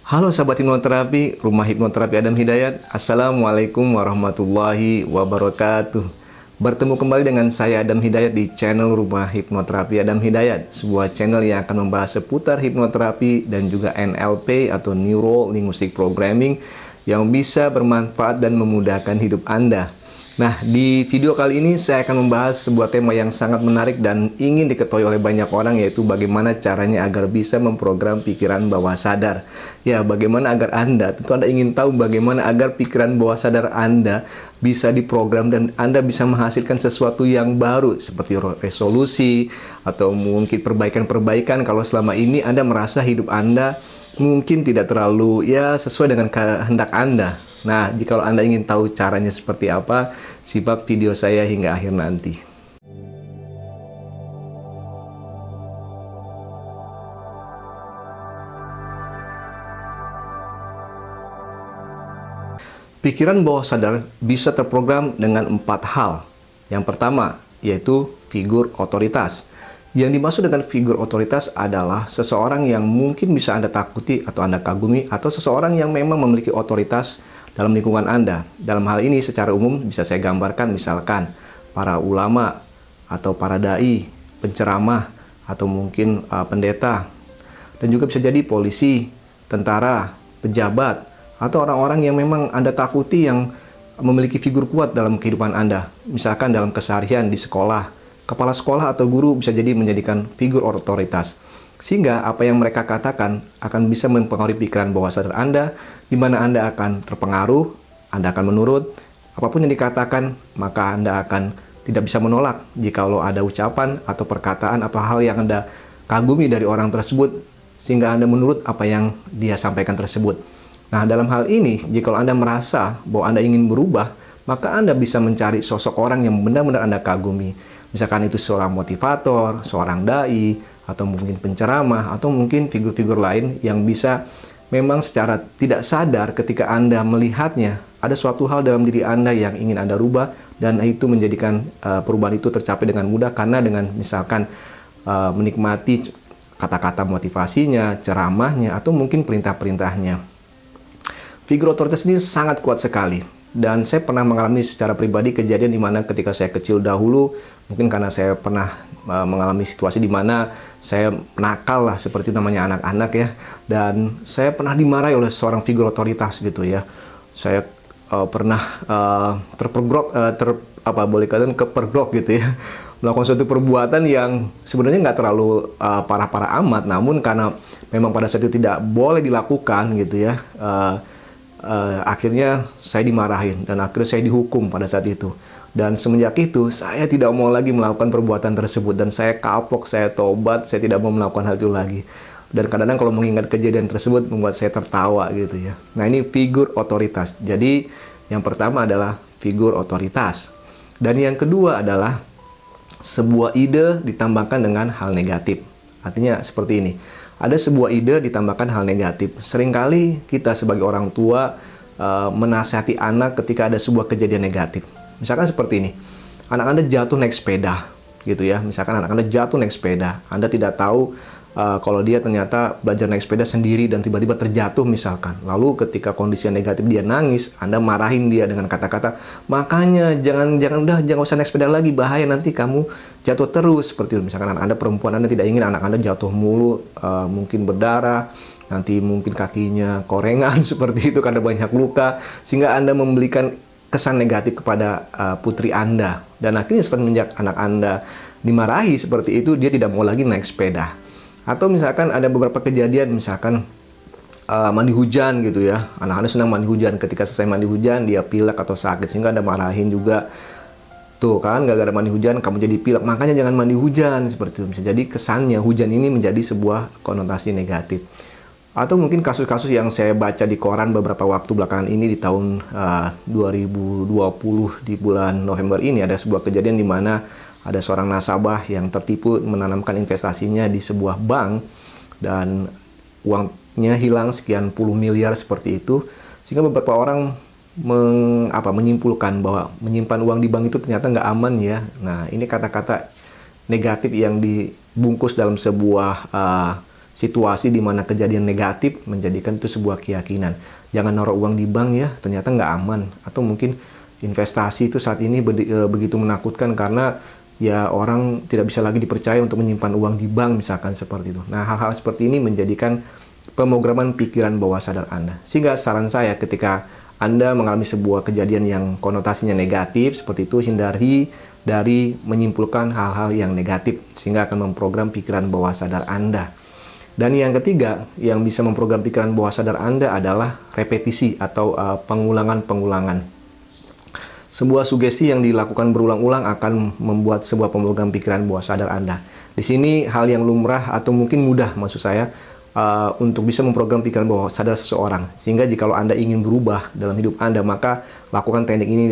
Halo sahabat hipnoterapi, Rumah Hipnoterapi Adam Hidayat. Assalamualaikum warahmatullahi wabarakatuh. Bertemu kembali dengan saya Adam Hidayat di channel Rumah Hipnoterapi Adam Hidayat, sebuah channel yang akan membahas seputar hipnoterapi dan juga NLP atau Neuro Linguistic Programming yang bisa bermanfaat dan memudahkan hidup Anda. Nah, di video kali ini saya akan membahas sebuah tema yang sangat menarik dan ingin diketahui oleh banyak orang, yaitu bagaimana caranya agar bisa memprogram pikiran bawah sadar. Ya, bagaimana agar tentu Anda ingin tahu bagaimana agar pikiran bawah sadar Anda bisa diprogram dan Anda bisa menghasilkan sesuatu yang baru seperti resolusi atau mungkin perbaikan-perbaikan kalau selama ini Anda merasa hidup Anda mungkin tidak terlalu sesuai dengan kehendak Anda. Nah, jika Anda ingin tahu caranya seperti apa, simak video saya hingga akhir nanti. Pikiran bawah sadar bisa terprogram dengan 4 hal. Yang pertama, yaitu figur otoritas. Yang dimaksud dengan figur otoritas adalah seseorang yang mungkin bisa Anda takuti atau Anda kagumi, atau seseorang yang memang memiliki otoritas dalam lingkungan Anda. Dalam hal ini secara umum bisa saya gambarkan misalkan para ulama atau para dai, penceramah, atau mungkin pendeta. Dan juga bisa jadi polisi, tentara, pejabat, atau orang-orang yang memang Anda takuti yang memiliki figur kuat dalam kehidupan Anda. Misalkan dalam keseharian di sekolah, kepala sekolah atau guru bisa jadi menjadikan figur otoritas. Sehingga apa yang mereka katakan akan bisa mempengaruhi pikiran bawah sadar Anda, di mana Anda akan terpengaruh, Anda akan menurut, apapun yang dikatakan, maka Anda akan tidak bisa menolak jikalau ada ucapan atau perkataan atau hal yang Anda kagumi dari orang tersebut, sehingga Anda menurut apa yang dia sampaikan tersebut. Nah, dalam hal ini, jikalau Anda merasa bahwa Anda ingin berubah, maka Anda bisa mencari sosok orang yang benar-benar Anda kagumi. Misalkan itu seorang motivator, seorang dai, atau mungkin penceramah, atau mungkin figur-figur lain yang bisa memang secara tidak sadar ketika Anda melihatnya, ada suatu hal dalam diri Anda yang ingin Anda rubah, dan itu menjadikan perubahan itu tercapai dengan mudah karena dengan misalkan menikmati kata-kata motivasinya, ceramahnya, atau mungkin perintah-perintahnya. Figur otoritas ini sangat kuat sekali. Dan saya pernah mengalami secara pribadi kejadian di mana ketika saya kecil dahulu, mungkin karena saya pernah mengalami situasi di mana saya nakal lah, seperti namanya anak-anak ya. Dan saya pernah dimarahi oleh seorang figur otoritas gitu ya. Saya pernah kepergok gitu ya. Melakukan suatu perbuatan yang sebenarnya nggak terlalu parah-parah amat, namun karena memang pada saat itu tidak boleh dilakukan gitu ya. Akhirnya saya dimarahin dan akhirnya saya dihukum pada saat itu. Dan semenjak itu saya tidak mau lagi melakukan perbuatan tersebut, dan saya kapok, saya tobat, saya tidak mau melakukan hal itu lagi. Dan kadang-kadang kalau mengingat kejadian tersebut membuat saya tertawa gitu ya. Nah, ini figur otoritas. Jadi yang pertama adalah figur otoritas. Dan yang kedua adalah sebuah ide ditambahkan dengan hal negatif. Artinya seperti ini. Ada sebuah ide ditambahkan hal negatif. Seringkali kita sebagai orang tua menasihati anak ketika ada sebuah kejadian negatif. Misalkan seperti ini. Anak Anda jatuh naik sepeda gitu ya. Misalkan anak Anda jatuh naik sepeda. Anda tidak tahu kalau dia ternyata belajar naik sepeda sendiri dan tiba-tiba terjatuh misalkan. Lalu ketika kondisi negatif dia nangis, Anda marahin dia dengan kata-kata, "Makanya jangan usah naik sepeda lagi, bahaya nanti kamu jatuh terus." Seperti itu. Misalkan Anda perempuan, Anda tidak ingin anak Anda jatuh mulu, mungkin berdarah, nanti mungkin kakinya korengan seperti itu karena banyak luka, sehingga Anda memberikan kesan negatif kepada putri Anda. Dan akhirnya semenjak anak Anda dimarahi seperti itu, dia tidak mau lagi naik sepeda. Atau misalkan ada beberapa kejadian, misalkan mandi hujan gitu ya. Anak-anak senang mandi hujan, ketika selesai mandi hujan dia pilek atau sakit, sehingga Anda marahin juga. Tuh kan, gara-gara mandi hujan kamu jadi pilek, makanya jangan mandi hujan, seperti itu. Bisa jadi kesannya hujan ini menjadi sebuah konotasi negatif. Atau mungkin kasus-kasus yang saya baca di koran beberapa waktu belakangan ini, di tahun 2020 di bulan November ini, ada sebuah kejadian di mana ada seorang nasabah yang tertipu menanamkan investasinya di sebuah bank dan uangnya hilang sekian puluh miliar seperti itu, sehingga beberapa orang menyimpulkan bahwa menyimpan uang di bank itu ternyata nggak aman ya. Nah, ini kata-kata negatif yang dibungkus dalam sebuah situasi di mana kejadian negatif menjadikan itu sebuah keyakinan. Jangan naruh uang di bank ya, ternyata nggak aman. Atau mungkin investasi itu saat ini begitu menakutkan karena ya orang tidak bisa lagi dipercaya untuk menyimpan uang di bank misalkan seperti itu. Nah, hal-hal seperti ini menjadikan pemrograman pikiran bawah sadar Anda. Sehingga saran saya ketika Anda mengalami sebuah kejadian yang konotasinya negatif seperti itu, hindari dari menyimpulkan hal-hal yang negatif sehingga akan memprogram pikiran bawah sadar Anda. Dan yang ketiga yang bisa memprogram pikiran bawah sadar Anda adalah repetisi atau pengulangan-pengulangan. Sebuah sugesti yang dilakukan berulang-ulang akan membuat sebuah pemrogram pikiran bawah sadar Anda. Di sini hal yang lumrah atau mungkin mudah maksud saya untuk bisa memprogram pikiran bawah sadar seseorang. Sehingga jika Anda ingin berubah dalam hidup Anda, maka lakukan teknik ini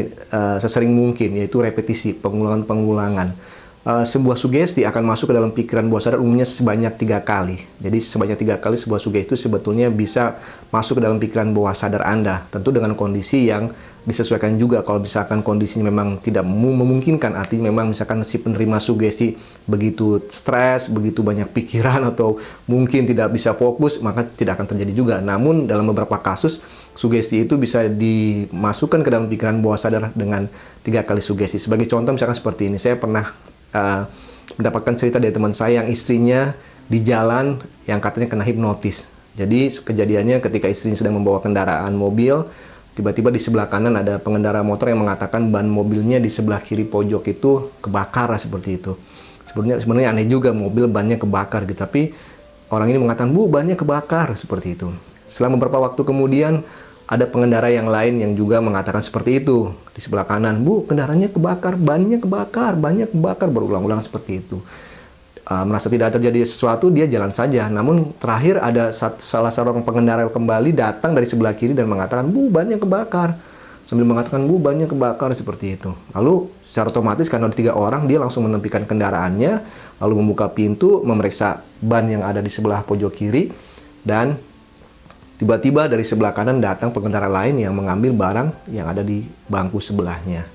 sesering mungkin, yaitu repetisi, pengulangan-pengulangan. Sebuah sugesti akan masuk ke dalam pikiran bawah sadar umumnya sebanyak 3 kali. Jadi sebanyak 3 kali sebuah sugesti itu sebetulnya bisa masuk ke dalam pikiran bawah sadar Anda. Tentu dengan kondisi yang disesuaikan juga. Kalau misalkan kondisinya memang tidak memungkinkan, artinya memang misalkan si penerima sugesti begitu stres, begitu banyak pikiran atau mungkin tidak bisa fokus, maka tidak akan terjadi juga. Namun dalam beberapa kasus sugesti itu bisa dimasukkan ke dalam pikiran bawah sadar dengan 3 kali sugesti. Sebagai contoh misalkan seperti ini, saya pernah mendapatkan cerita dari teman saya yang istrinya di jalan yang katanya kena hipnotis. Jadi kejadiannya ketika istrinya sedang membawa kendaraan mobil, tiba-tiba di sebelah kanan ada pengendara motor yang mengatakan ban mobilnya di sebelah kiri pojok itu kebakar seperti itu. Sebenarnya aneh juga, mobil bannya kebakar gitu, tapi orang ini mengatakan, "Bu, bannya kebakar," seperti itu. Setelah beberapa waktu kemudian ada pengendara yang lain yang juga mengatakan seperti itu di sebelah kanan, "Bu, kendaraannya kebakar, bannya kebakar," berulang-ulang seperti itu. Merasa tidak terjadi sesuatu, dia jalan saja. Namun terakhir ada salah seorang pengendara kembali datang dari sebelah kiri dan mengatakan, "Bu, bannya kebakar." Sambil mengatakan, "Bu, bannya kebakar," seperti itu. Lalu secara otomatis karena ada 3 orang, dia langsung menepikan kendaraannya, lalu membuka pintu, memeriksa ban yang ada di sebelah pojok kiri, dan tiba-tiba dari sebelah kanan datang pengendara lain yang mengambil barang yang ada di bangku sebelahnya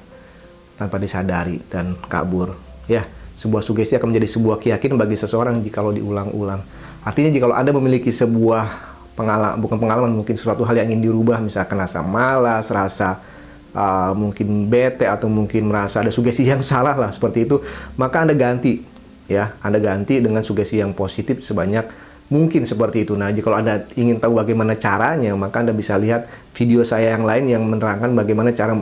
tanpa disadari dan kabur. Ya, sebuah sugesti akan menjadi sebuah keyakinan bagi seseorang jikalau diulang-ulang. Artinya jikalau Anda memiliki sebuah pengalaman, mungkin suatu hal yang ingin dirubah, misalkan rasa malas, rasa mungkin bete, atau mungkin merasa ada sugesti yang salah lah seperti itu, maka Anda ganti, ya, Anda ganti dengan sugesti yang positif sebanyak mungkin seperti itu. Nah, jika Anda ingin tahu bagaimana caranya, maka Anda bisa lihat video saya yang lain yang menerangkan bagaimana cara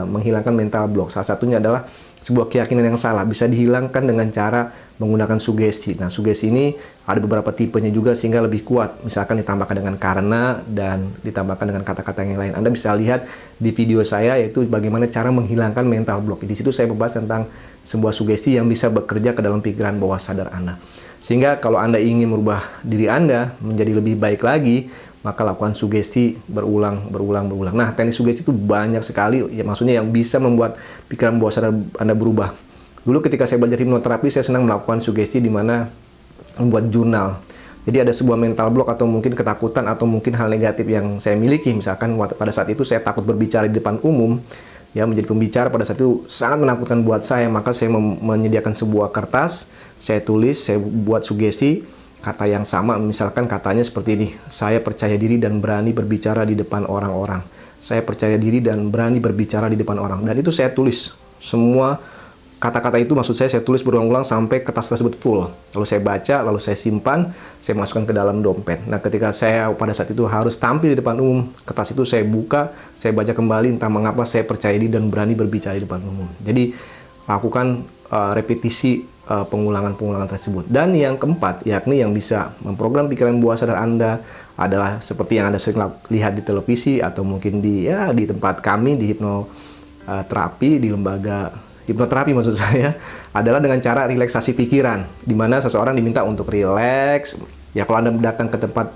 menghilangkan mental block. Salah satunya adalah sebuah keyakinan yang salah bisa dihilangkan dengan cara menggunakan sugesti. Nah, sugesti ini ada beberapa tipenya juga sehingga lebih kuat. Misalkan ditambahkan dengan karena dan ditambahkan dengan kata-kata yang lain. Anda bisa lihat di video saya, yaitu bagaimana cara menghilangkan mental block. Di situ saya membahas tentang sebuah sugesti yang bisa bekerja ke dalam pikiran bawah sadar Anda. Sehingga kalau Anda ingin merubah diri Anda menjadi lebih baik lagi, maka lakukan sugesti berulang. Nah, teknik sugesti itu banyak sekali, ya, maksudnya yang bisa membuat pikiran bawah sadar Anda berubah. Dulu ketika saya belajar hipnoterapi, saya senang melakukan sugesti di mana membuat jurnal. Jadi ada sebuah mental block atau mungkin ketakutan atau mungkin hal negatif yang saya miliki. Misalkan pada saat itu saya takut berbicara di depan umum, ya, menjadi pembicara pada saat itu sangat menakutkan buat saya. Maka saya menyediakan sebuah kertas, saya tulis, saya buat sugesti kata yang sama. Misalkan katanya seperti ini, "Saya percaya diri dan berani berbicara di depan orang-orang. Saya percaya diri dan berani berbicara di depan orang." Dan itu saya tulis semua kata-kata itu, maksud saya tulis berulang-ulang sampai kertas tersebut full. Lalu saya baca, lalu saya simpan, saya masukkan ke dalam dompet. Nah, ketika saya pada saat itu harus tampil di depan umum, kertas itu saya buka, saya baca kembali, entah mengapa saya percaya diri dan berani berbicara di depan umum. Jadi lakukan repetisi pengulangan-pengulangan tersebut. Dan yang keempat, yakni yang bisa memprogram pikiran bawah sadar Anda adalah seperti yang Anda sering lihat di televisi atau mungkin di tempat kami di hipnoterapi, di lembaga hipnoterapi maksud saya, adalah dengan cara relaksasi pikiran, di mana seseorang diminta untuk rileks. Ya, kalau Anda datang ke tempat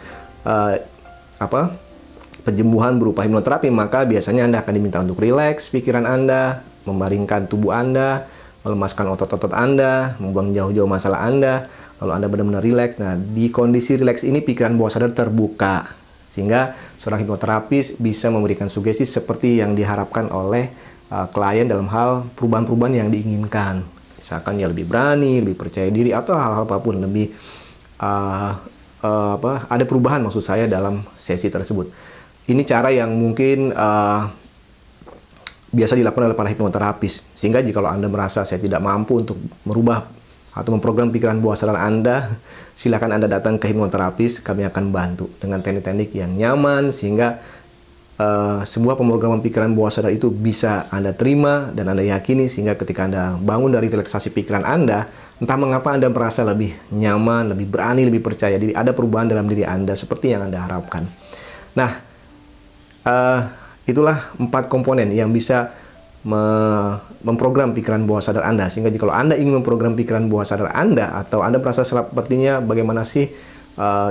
penyembuhan berupa hipnoterapi, maka biasanya Anda akan diminta untuk rileks pikiran Anda, membaringkan tubuh Anda, melemaskan otot-otot Anda, membuang jauh-jauh masalah Anda, lalu Anda benar-benar rileks. Nah, di kondisi rileks ini pikiran bawah sadar terbuka, sehingga seorang hipnoterapis bisa memberikan sugesti seperti yang diharapkan oleh klien dalam hal perubahan-perubahan yang diinginkan. Misalkan ya lebih berani, lebih percaya diri, atau hal-hal apapun, lebih ada perubahan maksud saya dalam sesi tersebut. Ini cara yang mungkin biasa dilakukan oleh para hipnoterapis. Sehingga jika Anda merasa saya tidak mampu untuk merubah atau memprogram pikiran bawah sadar Anda, silakan Anda datang ke hipnoterapis. Kami akan bantu dengan teknik-teknik yang nyaman sehingga sebuah pemrograman pikiran bawah sadar itu bisa Anda terima dan Anda yakini, sehingga ketika Anda bangun dari relaksasi pikiran Anda, entah mengapa Anda merasa lebih nyaman, lebih berani, lebih percaya diri. Ada perubahan dalam diri Anda seperti yang Anda harapkan. Nah, itulah 4 komponen yang bisa memprogram pikiran bawah sadar Anda. Sehingga jika Anda ingin memprogram pikiran bawah sadar Anda, atau Anda merasa sepertinya bagaimana sih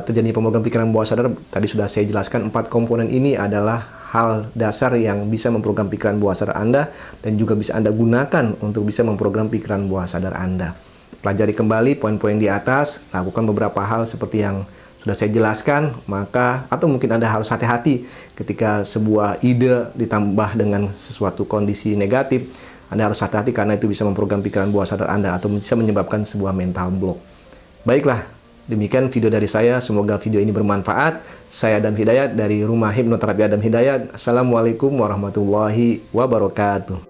terjadi pemrograman pikiran bawah sadar, tadi sudah saya jelaskan 4 komponen ini adalah hal dasar yang bisa memprogram pikiran bawah sadar Anda dan juga bisa Anda gunakan untuk bisa memprogram pikiran bawah sadar Anda. Pelajari kembali poin-poin di atas, lakukan beberapa hal seperti yang sudah saya jelaskan, atau mungkin Anda harus hati-hati ketika sebuah ide ditambah dengan sesuatu kondisi negatif. Anda harus hati-hati karena itu bisa memprogram pikiran bawah sadar Anda atau bisa menyebabkan sebuah mental block. Baiklah, demikian video dari saya. Semoga video ini bermanfaat. Saya Adam Hidayat dari Rumah Hipnoterapi Adam Hidayat. Assalamualaikum warahmatullahi wabarakatuh.